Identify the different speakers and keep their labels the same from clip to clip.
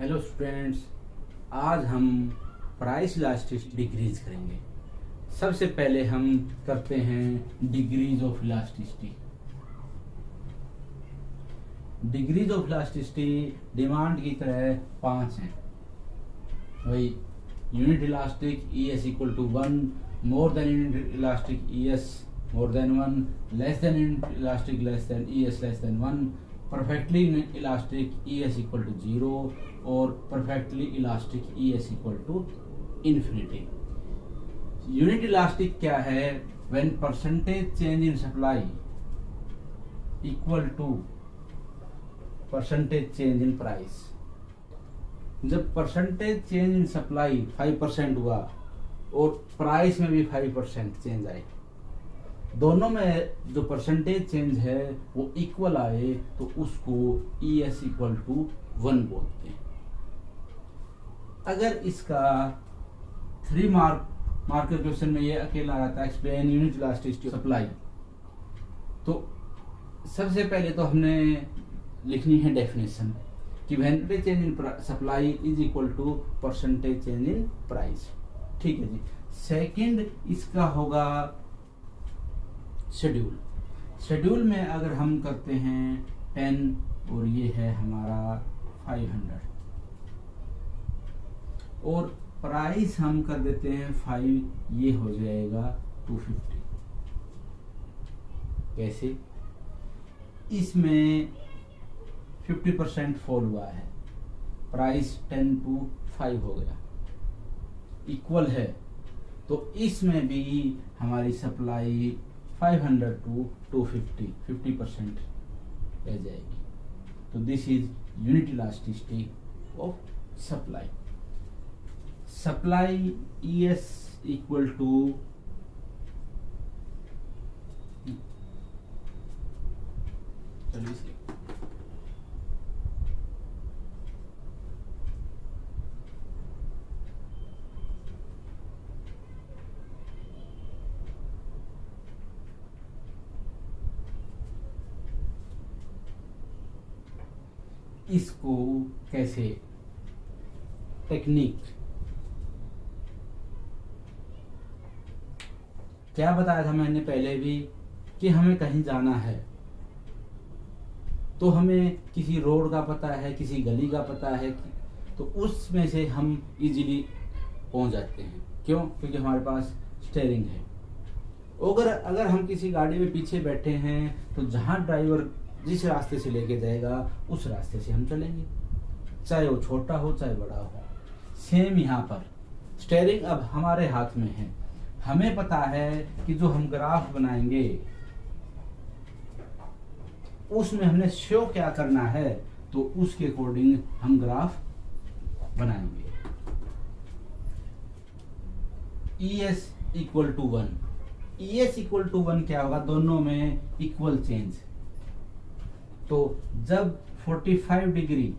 Speaker 1: Hello students, आज हम price elasticity decrease करेंगे। सबसे पहले हम करते हैं degrees of elasticity. Degrees of elasticity demand की तरह 5 हैं। वही unit elastic E S equal to 1, more than unit elastic E S more than 1, less than unit elastic less than E S less than 1, perfectly elastic E S equal to 0 और perfectly elastic E S equal to infinity. Unit elastic क्या है? When percentage change in supply equal to percentage change in price. जब percentage change in supply 5% हुआ और price में भी 5% change आए, दोनों में जो परसेंटेज चेंज है वो इक्वल आए, तो उसको ई एस इक्वल टू 1 बोलते हैं। अगर इसका 3 मार्क क्वेश्चन में ये अकेला आता है एक्सप्लेन यूनिट इलास्टिसिटी सप्लाई, तो सबसे पहले तो हमने लिखनी है डेफिनेशन कि percentage change in supply is equal to percentage change in price. ठीक है जी। सेकंड इसका होगा शेड्यूल। शेड्यूल में अगर हम करते हैं 10 और ये है हमारा 500 और प्राइस हम कर देते हैं 5, ये हो जाएगा 250। कैसे? इसमें 50% फॉल हुआ है, प्राइस 10 to 5 हो गया, इक्वल है, तो इसमें भी हमारी सप्लाई 500 to 250 50% रह जाएगी। तो this is unit elasticity of supply. Supply E S equal to इसको कैसे टेक्निक क्या बताया था मैंने पहले भी कि हमें कहीं जाना है तो हमें किसी रोड का पता है, किसी गली का पता है, तो उसमें से हम इजीली पहुंच जाते हैं। क्यों? क्योंकि हमारे पास स्टीयरिंग है। अगर हम किसी गाड़ी में पीछे बैठे हैं तो जहां ड्राइवर जिस रास्ते से लेके जाएगा उस रास्ते से हम चलेंगे, चाहे वो छोटा हो चाहे बड़ा हो। सेम यहाँ पर स्टीयरिंग अब हमारे हाथ में है। हमें पता है कि जो हम ग्राफ बनाएंगे उसमें हमने शो क्या करना है, तो उसके अकॉर्डिंग हम ग्राफ बनाएंगे। E S equal to 1, E S equal to 1 क्या होगा? दोनों में इक्वल चेंज। तो जब 45 डिग्री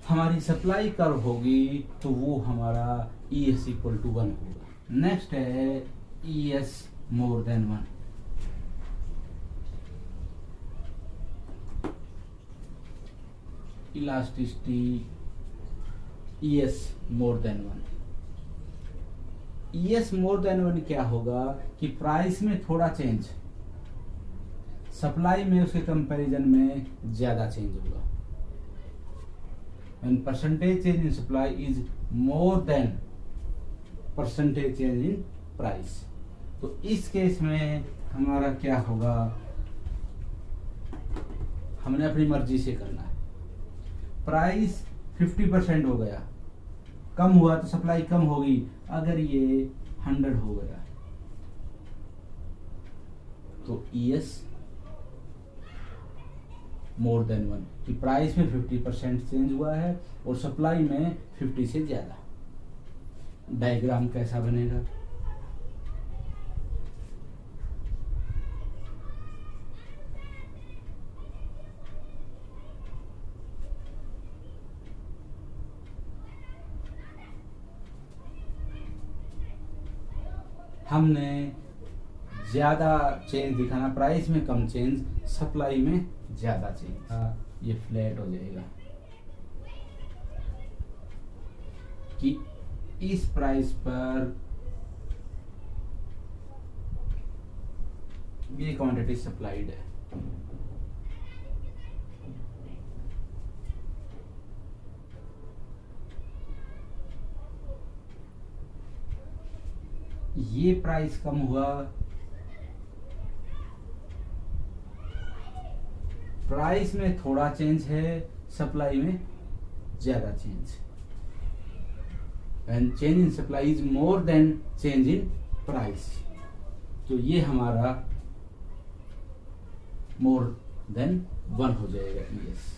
Speaker 1: हमारी सप्लाई कर्व होगी तो वो हमारा ई एस इक्वल टू 1 होगा। नेक्स्ट है ई एस मोर देन 1। इलास्टिसिटी ई S more than 1। E S more than 1 क्या होगा कि प्राइस में थोड़ा चेंज, सप्लाई में उसके कंपैरिजन में ज्यादा चेंज होगा। When percentage change in supply is more than percentage change in price, तो इस केस में हमारा क्या होगा? हमने अपनी मर्जी से करना है। प्राइस 50% हो गया, कम हुआ तो सप्लाई कम होगी। अगर ये 100 हो गया तो ई एस मोर देन 1 कि प्राइस में 50% चेंज हुआ है और सप्लाई में 50 से ज्यादा। डायग्राम कैसा बनेगा? हमने ज़्यादा चेंज दिखाना, प्राइस में कम चेंज, सप्लाई में ज़्यादा चेंज। ये फ्लैट हो जाएगा कि इस प्राइस पर ये क्वांटिटी सप्लाइड है। ये प्राइस कम हुआ, प्राइस में थोड़ा चेंज है, सप्लाई में ज्यादा change. And change in supply is more than change in price, तो ये हमारा मोर देन 1 हो जाएगा। यस,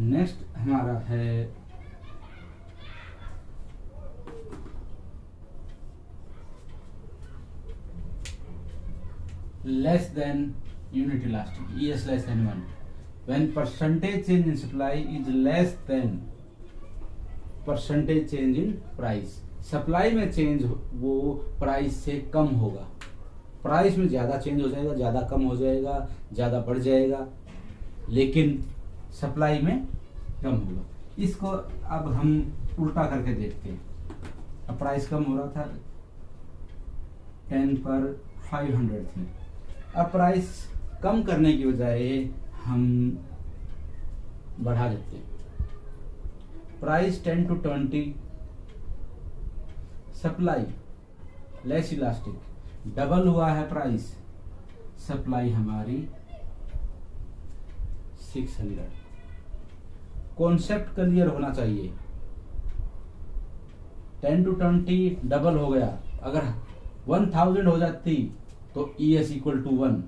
Speaker 1: नेक्स्ट हमारा है less than unit elastic, ES less than 1, when percentage change in supply is less than percentage change in price। Supply में change वो price से कम होगा, प्राइस में ज्यादा चेंज हो जाएगा, ज्यादा कम हो जाएगा, ज्यादा बढ़ जाएगा, लेकिन सप्लाई में कम होगा। इसको अब हम उल्टा करके देखते हैं। अब प्राइस कम हो रहा था, 10 पर 500 थी, अब प्राइस कम करने की बजाय हम बढ़ा देते हैं, price 10 to 20, supply less elastic, double हुआ है प्राइस, सप्लाई हमारी 600। कॉन्सेप्ट क्लियर होना चाहिए, 10 to 20 डबल हो गया, अगर 1000 हो जाती तो ES इक्वल टू 1,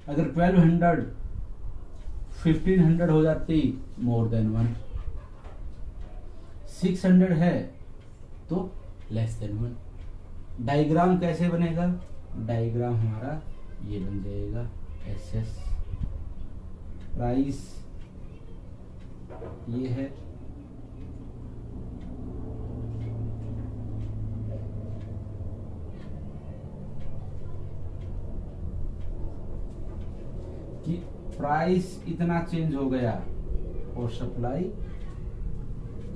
Speaker 1: अगर 1200 1500 हो जाती मोर देन 1, 600 है तो लेस देन 1। डायग्राम कैसे बनेगा? डायग्राम हमारा ये बन जाएगा, SS प्राइस ये है, कि प्राइस इतना चेंज हो गया और सप्लाई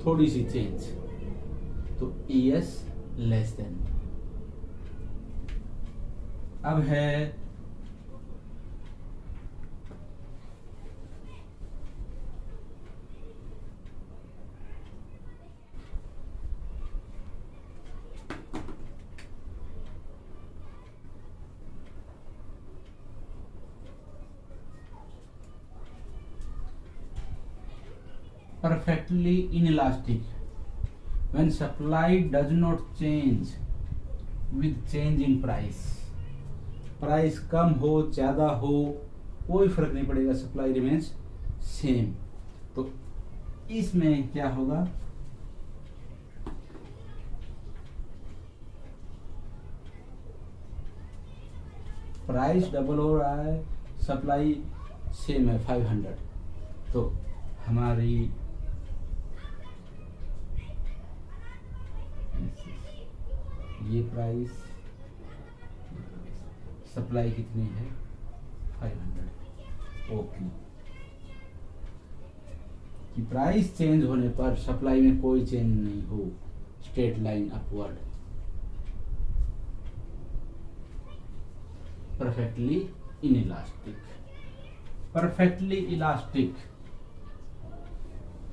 Speaker 1: थोड़ी सी चेंज, तो ES लेस देन। अब है perfectly inelastic, when supply does not change with change in price। Price कम हो ज्यादा हो कोई फर्क नहीं पड़ेगा, सप्लाई रिमेन्स सेम। तो इसमें क्या होगा, प्राइस डबल हो रहा है, सप्लाई सेम है 500, तो हमारी ये प्राइस, सप्लाई कितनी है 500। ओके, कि प्राइस चेंज होने पर सप्लाई में कोई चेंज नहीं हो, straight line upward, perfectly inelastic. Perfectly elastic,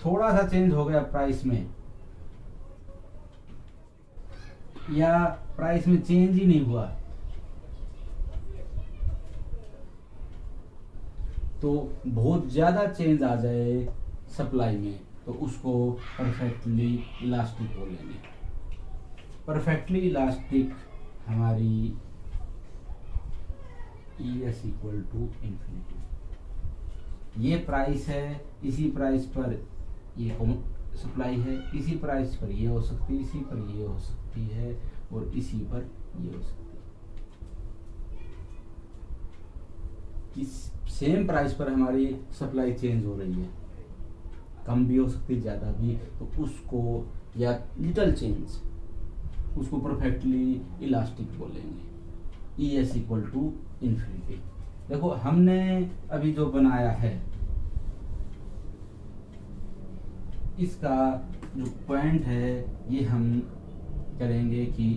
Speaker 1: थोड़ा सा चेंज हो गया प्राइस में या प्राइस में चेंज ही नहीं हुआ तो बहुत ज्यादा चेंज आ जाए सप्लाई में, तो उसको परफेक्टली इलास्टिक बोलेंगे। परफेक्टली इलास्टिक हमारी ES इक्वल टू इंफिनिटी। ये प्राइस है, इसी प्राइस पर ये सप्लाई है, इसी प्राइस पर ये हो सकती है, इसी पर ये हो सकती है और इसी पर ये हो सकती है। कि सेम प्राइस पर हमारी सप्लाई चेंज हो रही है, कम भी हो सकती है ज़्यादा भी, तो उसको या लिटल चेंज उसको परफेक्टली इलास्टिक बोलेंगे। ES equal to infinity. देखो हमने अभी जो बनाया है इसका जो पॉइंट है ये हम करेंगे कि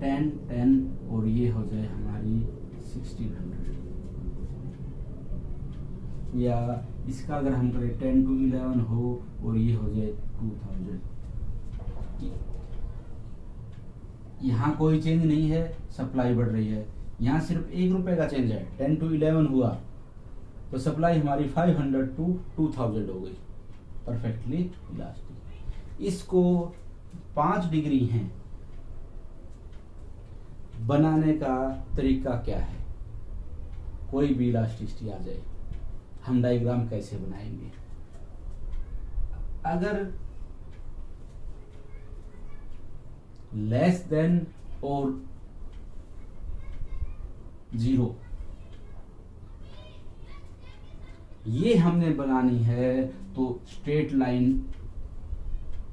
Speaker 1: 10 और ये हो जाए हमारी 1600, या इसका अगर हम करें 10 to 11 हो और ये हो जाए 2000। यहाँ कोई चेंज नहीं है, सप्लाई बढ़ रही है, यहाँ सिर्फ 1 रुपए का चेंज है। 10 to 11 हुआ तो सप्लाई हमारी 500 to 2000 हो गई, परफेक्टली इलास्टिक। इसको 5 डिग्री हैं, बनाने का तरीका क्या है? कोई भी इलास्टिसिटी आ जाए, हम डायग्राम कैसे बनाएंगे? अगर लेस देन और 0 ये हमने बनानी है तो स्ट्रेट लाइन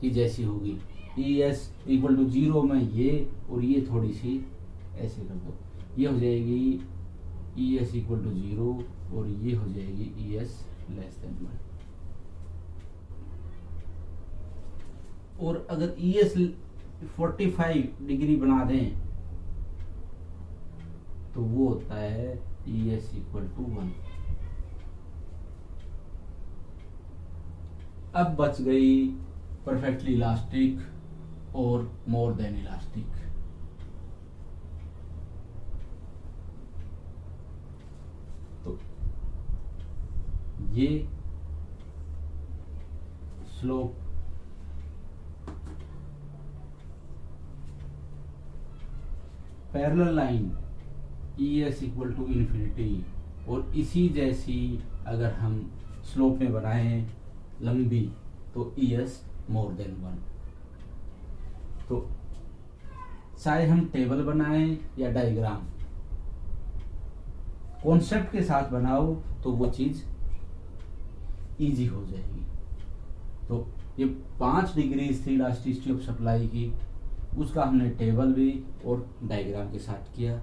Speaker 1: की जैसी होगी। ES इक्वल टू 0 में ये और ये थोड़ी सी ऐसे कर दो, ये हो जाएगी ES इक्वल टू 0 और ये हो जाएगी ES लेस देन 1। और अगर ES 45 डिग्री बना दें तो वो होता है ES इक्वल टू 1। अब बच गई परफेक्टली इलास्टिक और मोर देन इलास्टिक। तो ये slope parallel line ES equal to infinity, और इसी जैसी अगर हम स्लोप में बनाएं लंबी तो ES मोर देन 1। तो चाहे हम टेबल बनाएं या डायग्राम, कॉन्सेप्ट के साथ बनाओ तो वो चीज इजी हो जाएगी। तो ये 5 डिग्री थी इलास्टिसिटी ऑफ सप्लाई की, उसका हमने टेबल भी और डायग्राम के साथ किया।